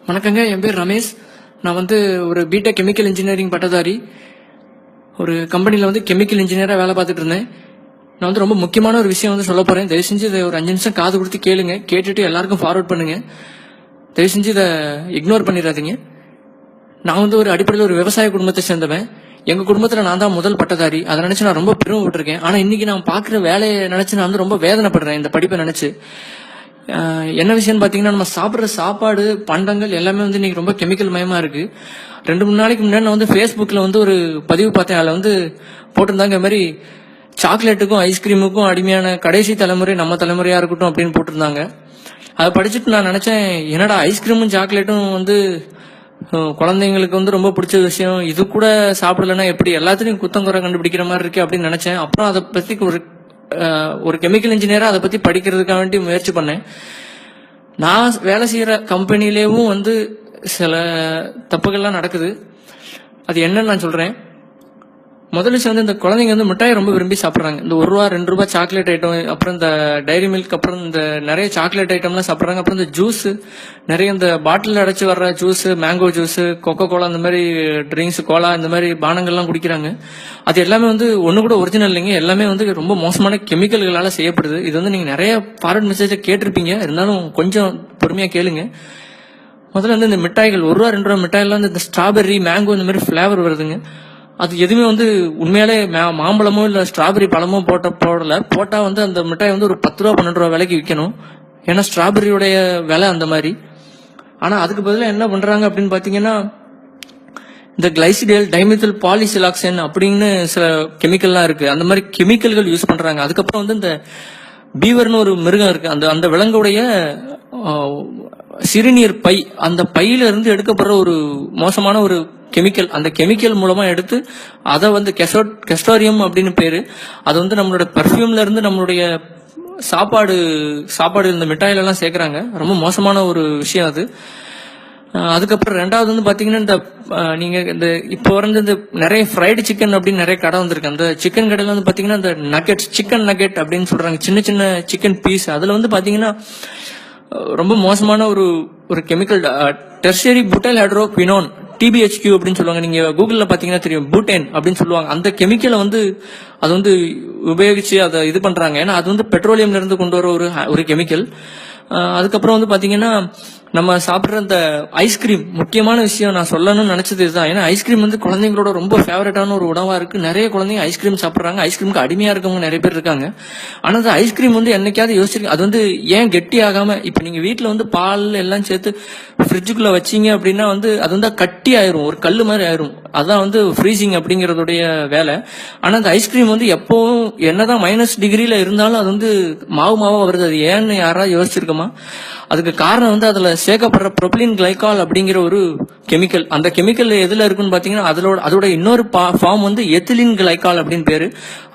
வணக்கங்க. என் பேர் ரமேஷ். நான் ஒரு பிடெக் கெமிக்கல் இன்ஜினியரிங் பட்டதாரி. ஒரு கம்பெனியில் கெமிக்கல் இன்ஜினியராக வேலை பார்த்துட்டு இருந்தேன். நான் ரொம்ப முக்கியமான ஒரு விஷயம் சொல்ல போகிறேன். தயவு செஞ்சு இதை ஒரு 5 நிமிஷம் காது கொடுத்து கேளுங்க. கேட்டுட்டு எல்லாருக்கும் ஃபார்வர்ட் பண்ணுங்க. தயவு செஞ்சு இதை இக்னோர் பண்ணிடாதீங்க. நான் ஒரு அடிப்படையில் ஒரு விவசாய குடும்பத்தை சேர்ந்தவன். எங்கள் குடும்பத்தில் நான் தான் முதல் பட்டதாரி. அதை நினச்சி நான் ரொம்ப பெருமைப்பட்டிருக்கேன். ஆனால் இன்னைக்கு நான் பார்க்குற வேலையை நினச்சி நான் ரொம்ப வேதனைப்படுறேன் இந்த படிப்பை நினச்சி. என்ன விஷயம்னு பார்த்தீங்கன்னா, நம்ம சாப்பிட்ற சாப்பாடு பண்டங்கள் எல்லாமே இன்னைக்கு ரொம்ப கெமிக்கல் மயமா இருக்கு. 2-3 நாளைக்கு முன்னாடி நான் ஃபேஸ்புக்கில் ஒரு பதிவு பார்த்தேன். அதில் போட்டிருந்தாங்க, இந்த மாதிரி சாக்லேட்டுக்கும் ஐஸ்கிரீமுக்கும் அடிமையான கடைசி தலைமுறை நம்ம தலைமுறையா இருக்கட்டும் அப்படின்னு போட்டிருந்தாங்க. அதை படிச்சுட்டு நான் நினைச்சேன், என்னடா ஐஸ்கிரீமும் சாக்லேட்டும் குழந்தைங்களுக்கு ரொம்ப பிடிச்ச விஷயம், இது கூட சாப்பிடலன்னா எப்படி, எல்லாத்துலயும் குத்தம் குறை கண்டுபிடிக்கிற மாதிரி இருக்கு அப்படின்னு நினைச்சேன். அப்புறம் அதை பத்தி ஒரு கெமிக்கல் இன்ஜினியரா அதை பத்தி படிக்கிறதுக்காக வேண்டி முயற்சி பண்ணேன். நான் வேலை செய்யற கம்பெனிலேயும் சில தப்புகள்லாம் நடக்குது. அது என்னன்னு நான் சொல்றேன். முதல்ல விஷயம் இந்த குழந்தைங்க மிட்டாய் ரொம்ப விரும்பி சாப்பிட்றாங்க. இந்த ₹1-2 சாக்லேட் ஐட்டம், அப்புறம் இந்த டைரி மில்க், அப்புறம் இந்த நிறைய சாக்லேட் ஐட்டம்லாம் சாப்பிட்றாங்க. அப்புறம் இந்த ஜூஸ், நிறைய இந்த பாட்டில் அடைச்சு வர்ற juice, mango juice, coca cola, இந்த மாதிரி ட்ரிங்க்ஸ், கோலா, இந்த மாதிரி பானங்கள்லாம் குடிக்கிறாங்க. அது எல்லாமே ஒன்று கூட ஒரிஜினல் இல்லைங்க. எல்லாமே ரொம்ப மோசமான கெமிக்கல்களால செய்யப்படுது. இது நீங்க நிறைய ஃபார்வர்ட் மெசேஜை கேட்டிருப்பீங்க. இருந்தாலும் கொஞ்சம் பொறுமையா கேளுங்க. முதல்ல இந்த மிட்டாய்கள் ₹1-2 மிட்டாய்லாம் இந்த ஸ்ட்ராபெர்ரி, மேங்கோ இந்த மாதிரி ஃபிளேவர் வருதுங்க. அது எதுவுமே உண்மையாலே மாம்பழமோ இல்ல ஸ்ட்ராபெரி பழமோ போட்டா அந்த மிட்டாய் ஒரு ₹10-12 விலைக்கு விற்கணும். ஏன்னா ஸ்ட்ராபெரியோடைய விலை அந்த மாதிரி. ஆனா அதுக்கு பதிலாக என்ன பண்றாங்க அப்படின்னு பாத்தீங்கன்னா, இந்த கிளைசிடேல், டைமெத்தில் பாலிசிலாக்சன் அப்படின்னு சில கெமிக்கல்லாம் இருக்கு. அந்த மாதிரி கெமிக்கல்கள் யூஸ் பண்றாங்க. அதுக்கப்புறம் இந்த பீவர்னு ஒரு மிருகம் இருக்கு. அந்த விலங்குடைய சிறுநீர் பை, அந்த பையில இருந்து எடுக்கப்படுற ஒரு மோசமான ஒரு கெமிக்கல். அந்த கெமிக்கல் மூலமா எடுத்து அதை கெஸ்டோரியம் அப்படின்னு பேரு. அது நம்மளோட பர்ஃபியூம்ல இருந்து நம்மளுடைய சாப்பாடு இந்த மிட்டாயில எல்லாம் சேர்க்கறாங்க. ரொம்ப மோசமான ஒரு விஷயம் அது. அதுக்கப்புறம் ரெண்டாவது பாத்தீங்கன்னா, இந்த நீங்க இந்த இப்போ இந்த நிறைய ஃப்ரைடு சிக்கன் அப்படின்னு நிறைய கடை வந்திருக்கு. அந்த சிக்கன் கடையில பாத்தீங்கன்னா, இந்த நக்கெட்ஸ், சிக்கன் நக்கெட் அப்படின்னு சொல்றாங்க, சின்ன சின்ன சிக்கன் பீஸ். அதுல பாத்தீங்கன்னா ரொம்ப மோசமான ஒரு கெமிக்கல், டெர்ஷரி புட்டைல் ஹைட்ரோகுயினோன், TBHQ அப்படின்னு சொல்லுவாங்க. நீங்க கூகுள்ல பாத்தீங்கன்னா தெரியும், பூட்டேன் அப்படின்னு சொல்லுவாங்க. அந்த கெமிக்கலை அது உபயோகிச்சு அதை இது பண்றாங்க. ஏன்னா அது பெட்ரோலியம்ல இருந்து கொண்டு வர ஒரு கெமிக்கல். அதுக்கப்புறம் பாத்தீங்கன்னா, நம்ம சாப்பிட்ற இந்த ஐஸ்கிரீம், முக்கியமான விஷயம் நான் சொல்லணும்னு நினைச்சது இதுதான். ஏன்னா ஐஸ்கிரீம் குழந்தைங்களோட ரொம்ப ஃபேவரட்டான ஒரு உணவா இருக்கு. நிறைய குழந்தைங்க ஐஸ்கிரீம் சாப்பிட்றாங்க. ஐஸ்கிரீமுக்கு அடிமையா இருக்கவங்க நிறைய பேர் இருக்காங்க. ஆனா அந்த ஐஸ்கிரீம் என்னைக்காவது யோசிச்சிருக்கேன், அது ஏன் கெட்டி ஆகாம, இப்ப நீங்க வீட்டுல பால் எல்லாம் சேர்த்து ஃப்ரிட்ஜுக்குள்ள வச்சீங்க அப்படின்னா அது கட்டி ஆயிரும், ஒரு கல்லு மாதிரி ஆயிரும். அதான் ஃப்ரீசிங் அப்படிங்கறதுடைய வேலை. ஆனா அந்த ஐஸ்கிரீம் எப்பவும் என்னதான் -டிகிரில இருந்தாலும் அது மாவா வருது. அது ஏன்னு யாராவது யோசிச்சிருக்கோமா? அதுக்கு காரணம் அதுல சேர்க்கப்படுற ப்ரொபிலின் கிளைகால் அப்படிங்கிற ஒரு கெமிக்கல். அந்த கெமிக்கல் எதுல இருக்குன்னு பாத்தீங்கன்னா, அதோட இன்னொரு ஃபார்ம் எத்திலின் கிளைகால் அப்படின்னு பேரு.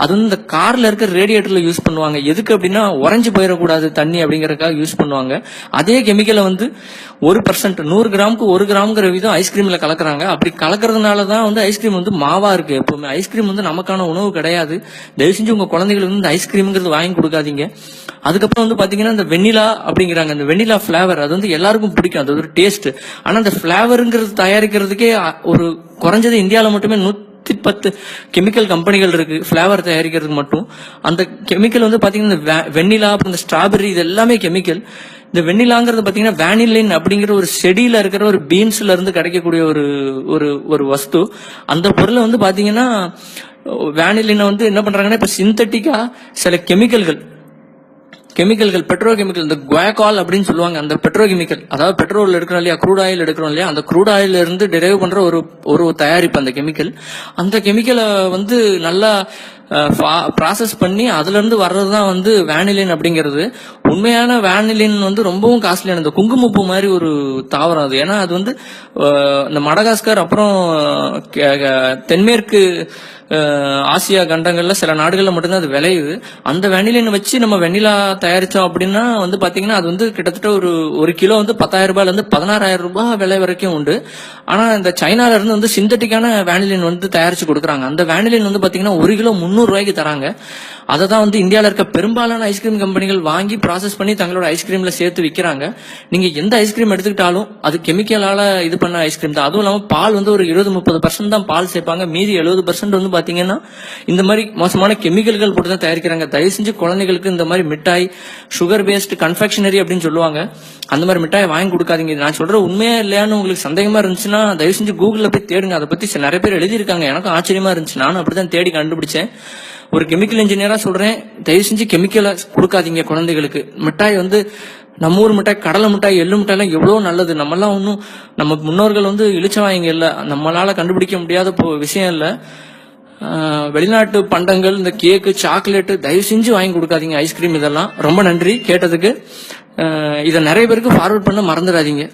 அது இந்த கார்ல இருக்க ரேடியேட்டர்ல யூஸ் பண்ணுவாங்க. எதுக்கு அப்படின்னா, உறைஞ்சு போயிடக்கூடாது தண்ணி அப்படிங்கறதுக்காக யூஸ் பண்ணுவாங்க. அதே கெமிக்கலை 1%, 100 கிராமுக்கு 1 கிராம்ங்கிற விதம் ஐஸ்கிரீம்ல கலக்குறாங்க. அப்படி கலக்குறதுனாலதான் ஐஸ்கிரீம் மாவா இருக்கு. எப்பவுமே ஐஸ்கிரீம் நமக்கான உணவு கிடையாது. தயவு செஞ்சு உங்க குழந்தைகளுக்கு இந்த ஐஸ்கிரீம்ங்கிறது வாங்கி கொடுக்காதீங்க. அதுக்கப்புறம் பாத்தீங்கன்னா, இந்த வெண்ணிலா அப்படிங்கிறாங்க. இந்த வெண்ணிலா பிளேவர் அது எல்லாருக்கும் பிடிக்கும். அது ஒரு டேஸ்ட். ஆனா அந்த பிளேவருங்கிறது தயாரிக்கிறதுக்கே ஒரு குறைஞ்சது இந்தியாவில மட்டுமே 110 கெமிக்கல் கம்பெனிகள் இருக்கு பிளேவர் தயாரிக்கிறதுக்கு மட்டும். அந்த கெமிக்கல் பாத்தீங்கன்னா, வெண்ணிலா, அப்புறம் இந்த ஸ்ட்ராபெரி, இது எல்லாமே கெமிக்கல். இந்த வெண்ணிலாங்கிறது பாத்தீங்கன்னா, வேனிலின் அப்படிங்கிற ஒரு செடியில இருக்கிற ஒரு பீன்ஸ்ல இருந்து கிடைக்கக்கூடிய ஒரு வஸ்து. அந்த பொருளை பாத்தீங்கன்னா, வேனிலினை என்ன பண்றாங்கன்னா, இப்ப சிந்தட்டிக்கா சில கெமிக்கல்கள், பெட்ரோ கெமிக்கல், இந்த குவாகால் அப்படின்னு சொல்லுவாங்க. அந்த பெட்ரோ கெமிக்கல், அதாவது பெட்ரோல் எடுக்கிறோம் இல்லையா, க்ரூட் ஆயில் எடுக்கிறோம் இல்லையா, அந்த க்ரூட் ஆயில இருந்து டெரைவ் பண்ற ஒரு தயாரிப்பு அந்த கெமிக்கல். அந்த கெமிக்கலை நல்லா ப்ராசஸ் பண்ணி அதுல இருந்து வர்றதுதான் வேனிலின் அப்படிங்கிறது. உண்மையான வேனிலின் ரொம்பவும் காஸ்ட்லியான, இந்த குங்குமப்பூ மாதிரி ஒரு தாவரம் அது. ஏன்னா அது இந்த மடகாஸ்கர், அப்புறம் தென்மேற்கு ஆசியா கண்டங்கள்ல சில நாடுகள்ல மட்டும்தான் அது விளையுது. அந்த வெனிலின் வச்சு நம்ம வெண்ணிலா தயாரிச்சோம் அப்படின்னா வந்து பாத்தீங்கன்னா அது வந்து கிட்டத்தட்ட ஒரு கிலோ வந்து 10,000 ரூபாயில இருந்து 16,000 ரூபாய் விலை வரைக்கும் உண்டு. ஆனா இந்த சைனால இருந்து வந்து சிந்தட்டிக்கான வேனிலின் வந்து தயாரிச்சு கொடுக்குறாங்க. அந்த வேனிலின் வந்து பாத்தீங்கன்னா 1 கிலோ 300 ரூபாய்க்கு தராங்க. அதை தான் வந்து இந்தியாவில் இருக்க பெரும்பாலான ஐஸ்கிரீம் கம்பெனிகள் வாங்கி ப்ராசஸ் பண்ணி தங்களோட ஐஸ்கிரீம்ல சேர்த்து விற்கிறாங்க. நீங்க எந்த ஐஸ்கிரீம் எடுத்துக்கிட்டாலும் அது கெமிக்கலால இது பண்ண ஐஸ்கிரீம் தான். அதுவும் இல்லாம பால் வந்து ஒரு 20-30% தான் பால் சேர்ப்பாங்க. மீதி 70% வந்து பாத்தீங்கன்னா இந்த மாதிரி மோசமான கெமிக்கல்கள் போட்டு தான் தயாரிக்கிறாங்க. தயவு செஞ்சு குழந்தைகளுக்கு இந்த மாதிரி மிட்டாய், சுகர் பேஸ்ட் கன்ஃபெக்ஷனரி அப்படின்னு சொல்லுவாங்க, அந்த மாதிரி மிட்டாய் வாங்கி கொடுக்காதீங்க. நான் சொல்ற உண்மையா இல்லையான்னு உங்களுக்கு சந்தேகமா இருந்துச்சுன்னா தயவு செஞ்சு கூகுள்ல போய் தேடுங்க. அதை பத்தி நிறைய பேர் எழுதியிருக்காங்க. எனக்கும் ஆச்சரியமா இருந்துச்சு. நானும் அப்படிதான் தேடி கண்டுபிடிச்சேன். ஒரு கெமிக்கல் இன்ஜினியரா சொல்றேன், தயவு செஞ்சு கெமிக்கலை கொடுக்காதீங்க குழந்தைகளுக்கு. மிட்டாய் வந்து நம்ம ஊர் மிட்டாய், கடலை மிட்டாய், எள்ளு மிட்டாய் எல்லாம் எவ்வளவு நல்லது. நம்மெல்லாம் ஒன்றும் நம்ம முன்னோர்கள் வந்து இழிச்சவாங்க இல்ல, நம்மளால கண்டுபிடிக்க முடியாத விஷயம் இல்ல. வெளிநாட்டு பண்டங்கள், இந்த கேக்கு, சாக்லேட் தயவு செஞ்சு வாங்கி கொடுக்காதீங்க. ஐஸ்கிரீம் இதெல்லாம். ரொம்ப நன்றி கேட்டதுக்கு. இதை நிறைய பேருக்கு ஃபார்வர்ட் பண்ண மறந்துடாதீங்க.